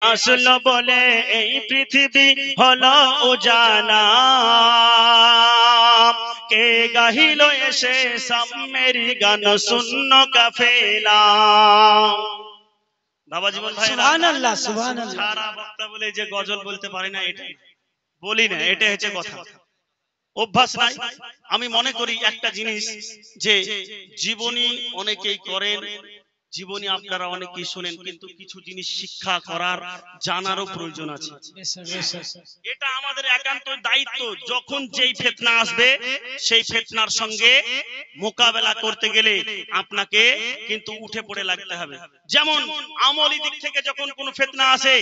আসলো বলে এই পৃথিবী হলো উজালা, কে গাহিল এসে সামেরি গান শূন্য কাফেলা। বাবা জীবন ভাই, সুবহানাল্লাহ সুবহানাল্লাহ। সারা বক্তা বলে যে গজল বলতে পারি না, এটা বলি না, এটা হচ্ছে কথা, অভ্যাস নাই। আমি মনে করি একটা জিনিস, যে জীবনী অনেকেই করেন, জীবনী আপনারা অনেকেই শোনেন, কিন্তু কিছু জিনিস শিক্ষা করার জানারও প্রয়োজন আছে। এটা আমাদের একান্ত দায়িত্ব। যখন যেই ফিতনা আসবে, সেই ফিতনার সঙ্গে মোকাবেলা করতে গেলে আপনাকে কিন্তু উঠে পড়ে লাগতে হবে। যেমন আমলি দিক থেকে যখন কোনো ফিতনা আসে,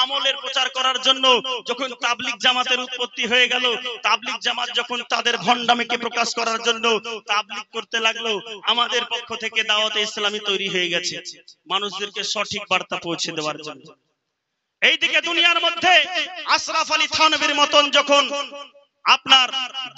আমলের প্রচার করার জন্য যখন তাবলিগ জামাতের উৎপত্তি হয়ে গেল, তাবলিগ জামাত যখন তাদের ভণ্ডামিকে প্রকাশ করার জন্য তাবলিগ করতে লাগলো, আমাদের পক্ষ থেকে দাওয়াতে ইসলামী তৈরি হয়ে গেছে মানুষদেরকে সঠিক বার্তা পৌঁছে দেওয়ার জন্য। এইদিকে দুনিয়ার মধ্যে আশরাফ আলী থানভীর মতন যখন আপনার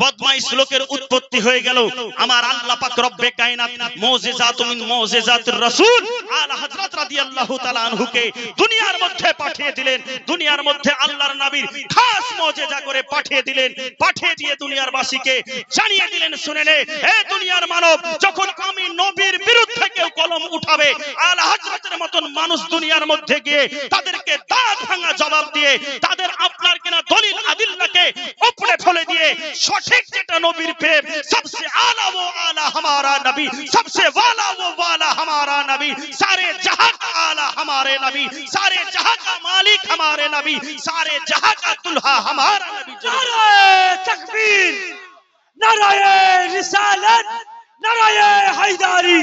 বদমাইশ লোকের উৎপত্তি হয়ে গেল, আমার আল্লাহ পাক রব্বে কায়নাত মুজিজাতুন মিন মুজিজাতির রাসূল আলা হযরত রাদিয়াল্লাহু তাআলা আনহুকে দুনিয়ার মধ্যে পাঠিয়ে দিলেন। দুনিয়ার মধ্যে আল্লাহর নবীর খাস মুজিজা করে পাঠিয়ে দিলেন। পাঠিয়ে দিয়ে দুনিয়ার বাসীকে জানিয়ে দিলেন, শুনে নে হে দুনিয়ার মানব, যখন আমি নবীর বিরুদ্ধে কেউ কলম উঠাবে, আলা হযরতের মতন মানুষ দুনিয়ার মধ্যে গিয়ে তাদেরকে দাঁত ভাঙা জবাব দিয়ে, তাদের আপনার কিনা দলিল আদিল্লাকে উপরে ফেলে দিয়ে, সঠিক যেটা নবীর প্রেম, সবসে আলা ও আলা हमारा नबी, सबसे वाला वो वाला हमारा नबी, सारे जहां का आला हमारे नबी, सारे जहां का मालिक हमारे नबी, सारे जहां का दुल्हा हमारा नबी। नारे तकबीर, नारे रिसालत, नारे हैदारी।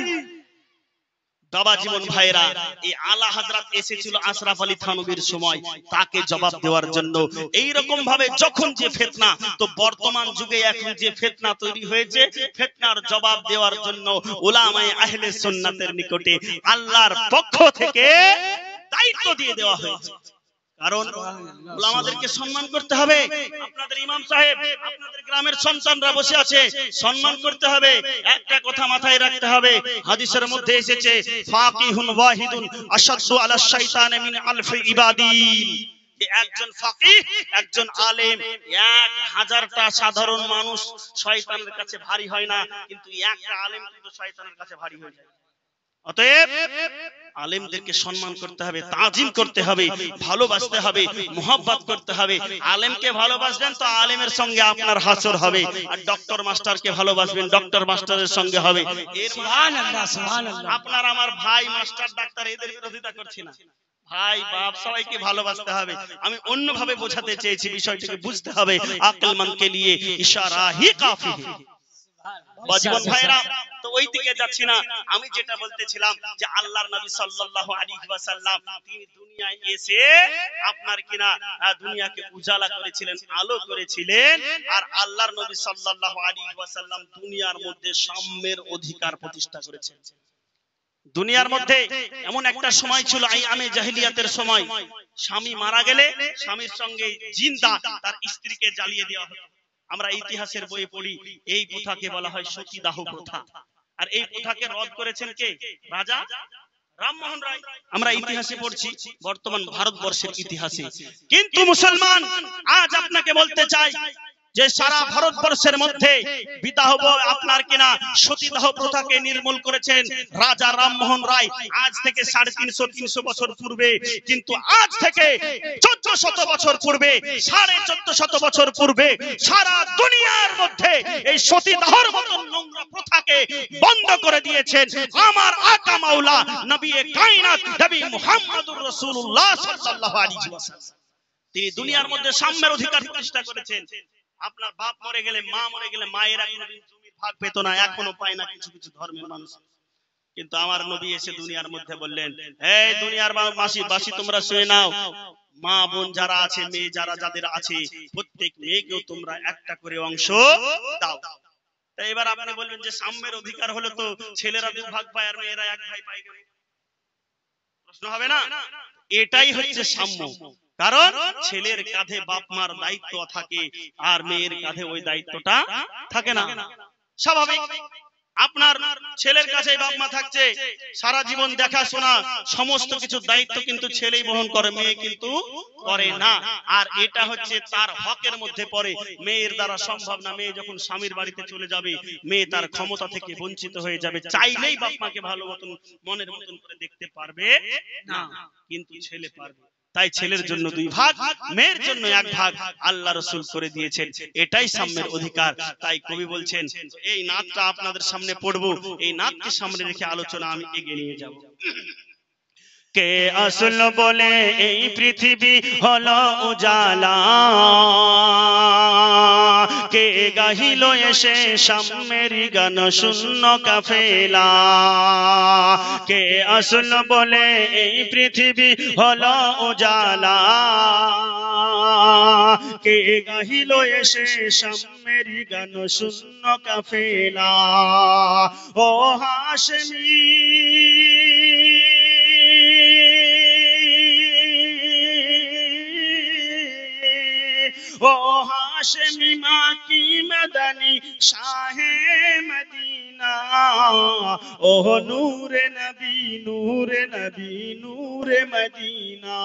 বাবা জীবন ভাইরা, এই আলা হযরত এসেছিল আশরাফ আলী থানভীর সময়, তাকে জবাব দেওয়ার জন্য। এই রকম ভাবে যখন যে ফিতনা, তো বর্তমান যুগে এখন যে ফিতনা তৈরি হয়েছে, ফিতনার জবাব দেওয়ার জন্য উলামায়ে আহলে সুন্নাতের নিকটে আল্লাহর পক্ষ থেকে দায়িত্ব দিয়ে দেওয়া হয়েছে। কারণ উলামাদেরকে সম্মান করতে হবে। আপনাদের ইমাম সাহেব, আপনাদের গ্রামের সন্তানরা বসে আছে, সম্মান করতে হবে। একটা কথা মাথায় রাখতে হবে, হাদিসের মধ্যে এসেছে ফাকিহুন ওয়াহিদুন আশাদ্দু আলা শাইতানি মিন আলফি ইবাদিন। একজন ফাকিহ, একজন আলেম, 1000টা সাধারণ মানুষ শয়তানের কাছে ভারী হয় না, কিন্তু একটা আলেম কিন্তু শয়তানের কাছে ভারী হয়ে যায়। অতএব আলেমদেরকে সম্মান করতে হবে, তাজিম করতে হবে, ভালোবাসতে হবে, মোহাব্বত করতে হবে। আলেমকে ভালোবাসবেন তো আলেমের সঙ্গে আপনার হাসর হবে, আর ডক্টর মাস্টারকে ভালোবাসবেন, ডক্টর মাস্টারের সঙ্গে হবে। এর সুবহানাল্লাহ সুবহানাল্লাহ। আপনার আমার ভাই মাস্টার ডাক্তার এদের বিরোধিতা করছি না, ভাই বাপ সবাইকে ভালোবাসতে হবে। আমি অন্যভাবে বোঝাতে চেয়েছি, বিষয়টাকে বুঝতে হবে। আকলমন্দ কে লিয়ে ইশারা হি কাফি है। জীবন ভাইরা, তো ওই দিকে যাচ্ছি না। আমি যেটা বলতেছিলাম, যে আল্লাহর নবী সাল্লাল্লাহু আলাইহি ওয়াসাল্লাম তিনি দুনিয়ায় এসে আপনার কিনা দুনিয়াকে উজালা করেছিলেন, আলো করেছিলেন। আর আল্লাহর নবী সাল্লাল্লাহু আলাইহি ওয়াসাল্লাম দুনিয়ার মধ্যে সাম্যের অধিকার প্রতিষ্ঠা করেছেন। দুনিয়ার মধ্যে এমন একটা সময় ছিল, আইয়ামে জাহিলিয়াতের সময়, স্বামী মারা গেলে স্বামীর সঙ্গে জিন্দা তার স্ত্রীকে জ্বালিয়ে দেওয়া হতো। আমরা ইতিহাসের বই পড়ি, এই প্রথাকে বলা হয় সতীদাহ প্রথা। আর এই প্রথাকে রদ করেছেন কে? রাজা রামমোহন রায়। আমরা ইতিহাসে পড়ছি, বর্তমান ভারতবর্ষের ইতিহাসে। কিন্তু মুসলমান, আজ আপনাকে বলতে চাই যে সারা ভারতবর্ষের মধ্যে বিবাহ আপনার কিনা সতীদাহ প্রথাকে নির্মূল করেছেন রাজা রামমোহন রায়, আজ থেকে 350 বছর পূর্বে। কিন্তু আজ থেকে 1400 বছর পূর্বে, 1450 বছর পূর্বে সারা দুনিয়ার মধ্যে এই সতীদাহর মতন নোংরা প্রথাকে বন্ধ করে দিয়েছেন আমার আকা মাওলা নবী কায়নাত নবী মুহাম্মদুর রাসূলুল্লাহ সাল্লাল্লাহু আলাইহি ওয়াসাল্লাম। তিনি দুনিয়ার মধ্যে সাম্যের অধিকার প্রতিষ্ঠা করেছেন। আপনার বাপ মরে গেলে, মা মরে গেলে, মায়েরা কোনদিন জমির ভাগ পেত না, এখনো পায় না কিছু কিছু ধর্মের মানুষ। কিন্তু আমার নবী এসে দুনিয়ার মধ্যে বললেন, এই দুনিয়ার বাসী তোমরা শুনে নাও, মা বোন যারা আছে, মেয়ে যাদের আছে, প্রত্যেক মেয়েকেও তোমরা একটা করে অংশ দাও। তাই এবার আপনি বলবেন যে সাম্যের অধিকার হলো তো ছেলেরা 2 ভাগ পায় আর মেয়েরা 1 ভাগ পায় কেন? প্রশ্ন হবে না? এটাই হচ্ছে সাম্য। কারণ ছেলের কাঁধে বাপ মার দায়িত্ব থাকে, আর মেয়ের কাঁধে ওই দায়িত্বটা থাকে না। স্বাভাবিক। আপনার ছেলের কাছেই বাপ মা থাকছে, সারা জীবন দেখাশোনা সমস্ত কিছু দায়িত্ব কিন্তু ছেলেই বহন করে, মেয়ে কিন্তু করে না। আর এটা হচ্ছে তার হকের মধ্যে পড়ে, মেয়ের দ্বারা সম্ভব না। মেয়ে যখন স্বামীর বাড়িতে চলে যাবে, মেয়ে তার ক্ষমতা থেকে বঞ্চিত হয়ে যাবে, চাইলেই বাপ মাকে ভালো মতন মনের মতন করে দেখতে পারবে না, কিন্তু ছেলে পারবে। তাই ছেলের জন্য 2 ভাগ, মেয়ের জন্য 1 ভাগ আল্লাহ রাসূল করে দিয়েছেন, এটাই সাম্যের অধিকার। তাই কবি বলছেন, এই নাতটা আপনাদের সামনে পড়বো, এই নাতকে সামনে রেখে আলোচনা আমি এগিয়ে নিয়ে যাব। কে আসল বলে এই পৃথিবী হলো উজালা, কে গাহিল এসে সাম্যের গান শূন্য কাফেলা। কে আসল বলে এই পৃথিবী হলো উজালা, কে গাহিল এসে সাম্যের গান শূন্য কাফেলা। ও হাশমি ও হাশমি মাকি মদনী শাহে মদিনা, ও নূরে নবী নূরে নবী নূরে মদিনা।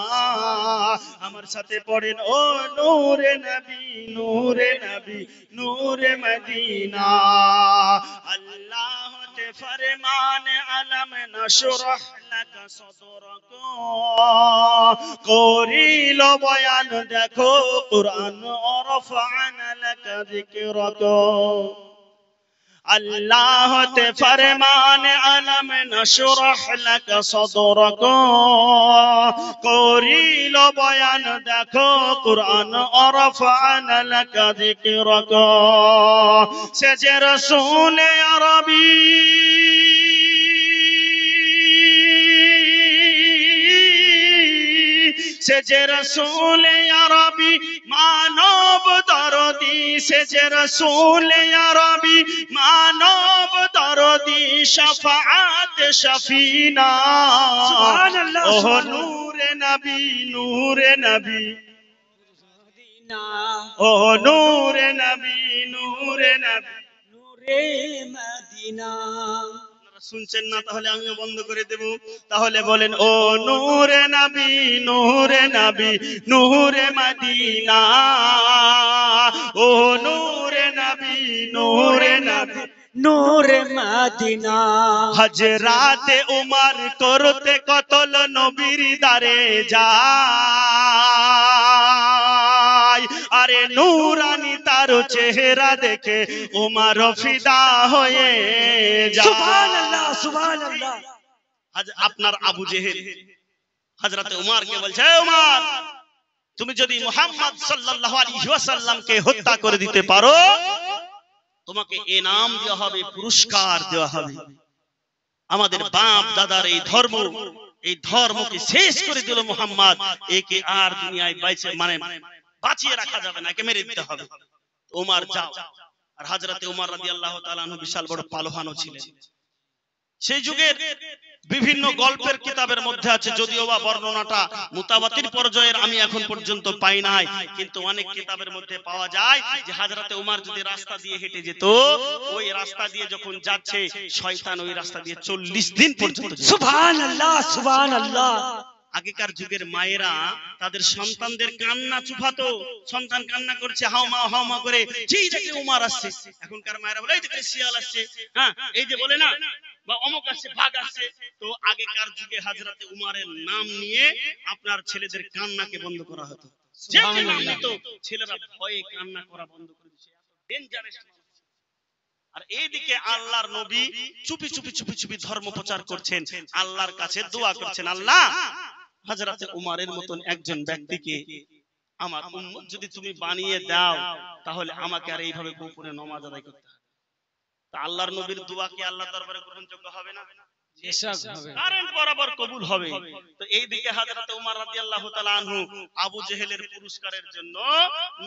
আমার সাথে পড়েন, ও নূরে নবী নূরে নবী নূরে মদিনা। আল্লাহ তে ফরমান আলম নশরহ লাক সদরক, করিল বয়ান দেখো কুরআন ওরফা'না লাক যিকরাক। আল্লাহ তে ফরমান আলম নশরহ লাক সদরক, করিল বয়ান দেখো কুরআন ওরফা'না লাক যিকরাক। সে যে রাসূল আরবী সে যে রাসূল আরবী মানব দরদি, সে যে রাসূল আরবী মানব দরদি, শাফাআত শাফিনা। সুবহানাল্লাহ, ও সুবহানাল্লাহ। নূরে নবী নূরে নবী, মদিনা ও নূরে নবী নূরে নবী। নূরে মদিনা। শুনছেন না? তাহলে আমিও বন্ধ করে দেব। তাহলে বলেন, ও নূরে নবী নূরে নবী নূরে মদিনা, ও নূরে নবী নূরে নবী নূরে মদিনা। হযরতে উমর করতে কতল নবীর দারে যায়, আরে নূরানি তার চেহারা দেখে উমর ফিদা হয়ে যায়। সুবহানাল্লাহ, সুবহানাল্লাহ। আজ আপনার আবু জেহেল হযরতে উমরকে বলছে, হে উমর, তুমি যদি মুহাম্মদ সাল্লাল্লাহু আলাইহি ওয়াসাল্লামকে হত্যা করে দিতে পারো, তোমাকে ইনাম দেওয়া হবে, পুরস্কার দেওয়া হবে। আমাদের বাপ দাদার এই ধর্মকে শেষ করে দিল মুহাম্মদ, একে আর দুনিয়ায় বাঁচিয়ে রাখা যাবে না, একে মেরে দিতে হবে। ওমর যাও। আর হযরতে ওমর রাদিয়াল্লাহু তাআলা আনহু বিশাল বড় পালোয়ানও ছিলেন। সেই যুগের বিভিন্ন গল্পের কিতাবের মধ্যে আছে, যদিও বা বর্ণনাটা মুতাওয়াতির পর্যায়ের আমি এখন পর্যন্ত পাই নাই, কিন্তু অনেক কিতাবের মধ্যে পাওয়া যায় যে হযরতে ওমর যদি রাস্তা দিয়ে হেঁটে যেত, ওই রাস্তা দিয়ে যখন যাচ্ছে শয়তান ওই রাস্তা দিয়ে 40 দিন পর্যন্ত যেত। সুবহানাল্লাহ, সুবহানাল্লাহ। আগেকার যুগের মায়েরা তাদের সন্তানদের কান্না চুপাতো, সন্তান কান্না করছে হাওমা করে, যেই দেখে ওমর আসছে, এখনকার মায়েরা বলে এই দেখে শিয়াল আসছে, হ্যাঁ এই যে বলে না, বা অমুক আসছে, ভাগ আসছে। তো আগেকার যুগে হযরতে উমরের নাম নিয়ে আপনার ছেলেদের কান্নাকে বন্ধ করা হতো। যে নাম নিত ছেলেরা ভয়ে কান্না করা বন্ধ করে দিয়েছে, ডেঞ্জারাস। আর এইদিকে আল্লাহর নবী চুপি চুপি ধর্ম প্রচার করছেন, আল্লাহর কাছে দোয়া করছেন, আল্লাহ হযরতে উমরের মতন একজন ব্যক্তিকে আমার উম্মত যদি তুমি বানিয়ে দাও, তাহলে আমাকে আর এইভাবে গোপনে নামাজ আদায় করতে হবে। তা আল্লাহর নবীর দোয়া কি আল্লাহর দরবারে গ্রহণযোগ্য হবে না? কারেন্ট বরাবর কবুল হবে। তো এইদিকে হযরত ওমর রাদিয়াল্লাহু তাআলা আনহু আবু জেহেলের পুরস্কারের জন্য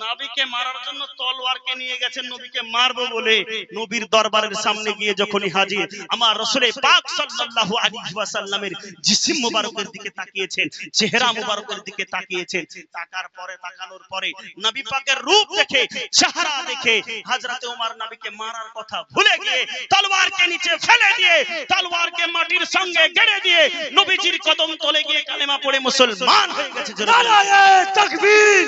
নবীকে মারার জন্য তলোয়ারকে নিয়ে গেছেন, নবীকে মারবো বলে। নবীর দরবারের সামনে গিয়ে যখনই হাজির, আমার রাসূল পাক সাল্লাল্লাহু আলাইহি ওয়াসাল্লামের জিসিম মুবারকের দিকে তাকিয়েছেন, চেহারা মুবারকের দিকে তাকিয়েছেন। তাকানোর পরে নবী পাকের রূপ দেখে, চেহারা দেখে হযরত ওমর নবীকে মারার কথা ভুলে গিয়ে তলোয়ারকে নিচে ফেলে দিয়ে, তলোয়ারকে মাটির সঙ্গে গেড়ে দিয়ে নবীজির কদম তলে গিয়ে কালেমা পড়ে মুসলমান হয়ে গেছে। নারায়ে তাকবীর,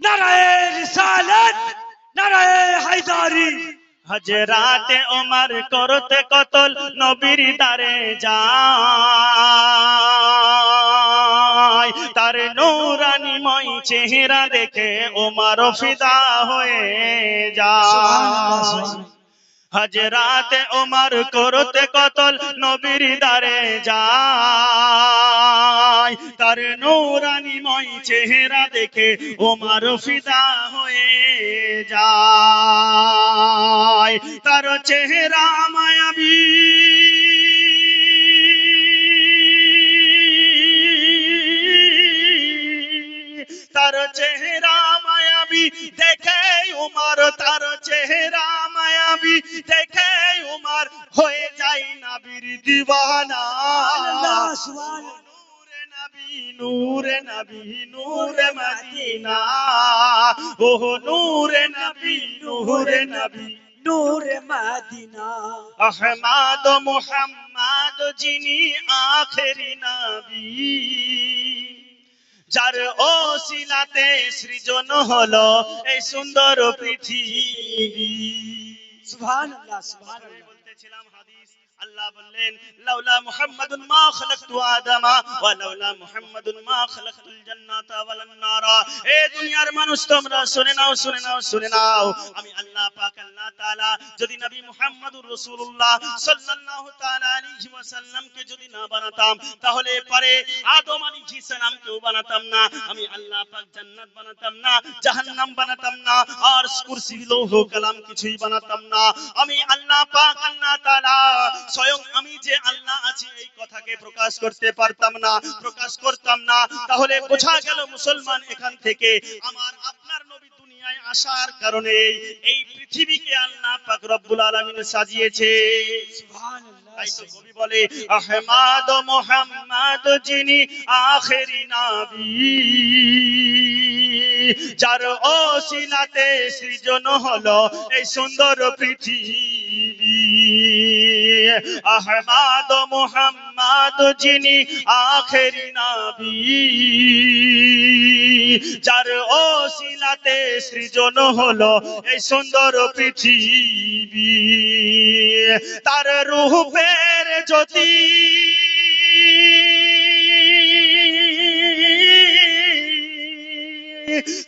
নারায়ে রিসালাত, নারায়ে হায়দারি। হযরত ওমর করতে কতল নবীর দারে যায়, তার নূরানীময় চেহারা দেখে ওমর ফিদা হয়ে যায়। হযরত ওমর করতে কতল নবীর দারে যায়, তার নূরানীময় চেহারা দেখে ওমর ফিদা হয়ে যায়। তার চেহারা মায়াবী, তার চেহারা মায়াবী দেখে উমর, তার চেহারা মায়াবী দেখে উমর হয়ে যায় নবীর দিওয়ানা। নূরে নবী, নূরে নবী, নূরে মদিনা, ওহ নূরে নবী, নূরে নবী, নূরে মদিনা। আহমদ মুহাম্মদ যিনি আখেরি নবী, যার ওসিলাতে সৃজন হলো এই সুন্দর পৃথিবী। সুবহানাল্লাহ, সুবহানাল্লাহ। বলতেছিলাম হাদিস, আল্লাহ বললেন লাউলা মুহাম্মাদুন মা খালাকতু আদামা ওয়া লাউলা মুহাম্মাদুন মা খালাকতুল জান্নাতা ওয়াল নারা। এ দুনিয়ার মানুষ তোমরা শুনে নাও, শুনে নাও, শুনে নাও। আমি আল্লাহ পাক আল্লাহ তাআলা যদি নবী মুহাম্মদুর রাসূলুল্লাহ সাল্লাল্লাহু তাআলা আলাইহি ওয়াসাল্লামকে যদি না বানাতাম, তাহলে পরে আদম আলাইহিস সালামকেও বানাতাম না। আমি আল্লাহ পাক জান্নাত বানাতাম না, জাহান্নাম বানাতাম না, আর কুরসি লৌহ কালাম কিছুই বানাতাম না। আমি আল্লাহ পাক আল্লাহ তাআলা স্বয়ং আমি যে আল্লাহ আছি এই কথাকে প্রকাশ করতে পারতাম না, প্রকাশ করতাম না। তাহলে বোঝা গেল মুসলমান, এখান থেকে আমার আপনার নবী দুনিয়ায় আসার কারণে এই পৃথিবীকে আল্লাহ পাক রব্বুল আলামিন সাজিয়েছে। সুবহানাল্লাহ। তাই তো কবি বলে আহমদ মুহাম্মদ যিনি আখেরি নবী, যার ওসিলাতে সৃজন হলো এই সুন্দর পৃথিবী। আহমদ মুহাম্মদ যিনি আখেরি নবী, যার ওসিলাতে সৃজন হলো এই সুন্দর পৃথিবী। তার রূপের জ্যোতি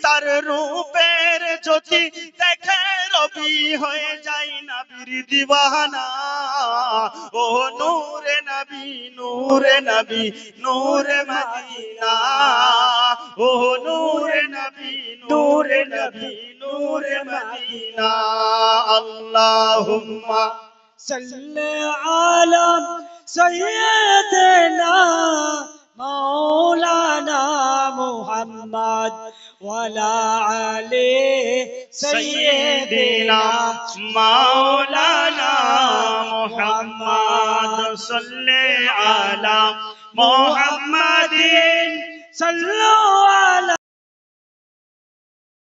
তার রূপের জ্যোতি দেখে রবি হয়ে যায় নবীর দিওয়ানা। ও নূরে নবী, নূরে নবী, নূরে মদিনা, ও নূরে নবী, নূরে নবী, নূরে মদিনা। আল্লাহুম্মা সাল্লি আলা সাইয়্যিদিনা মাওলানা মুহাম্মদ ওয়ালা আলি سيدنا مولانا محمد صل على محمد صلوا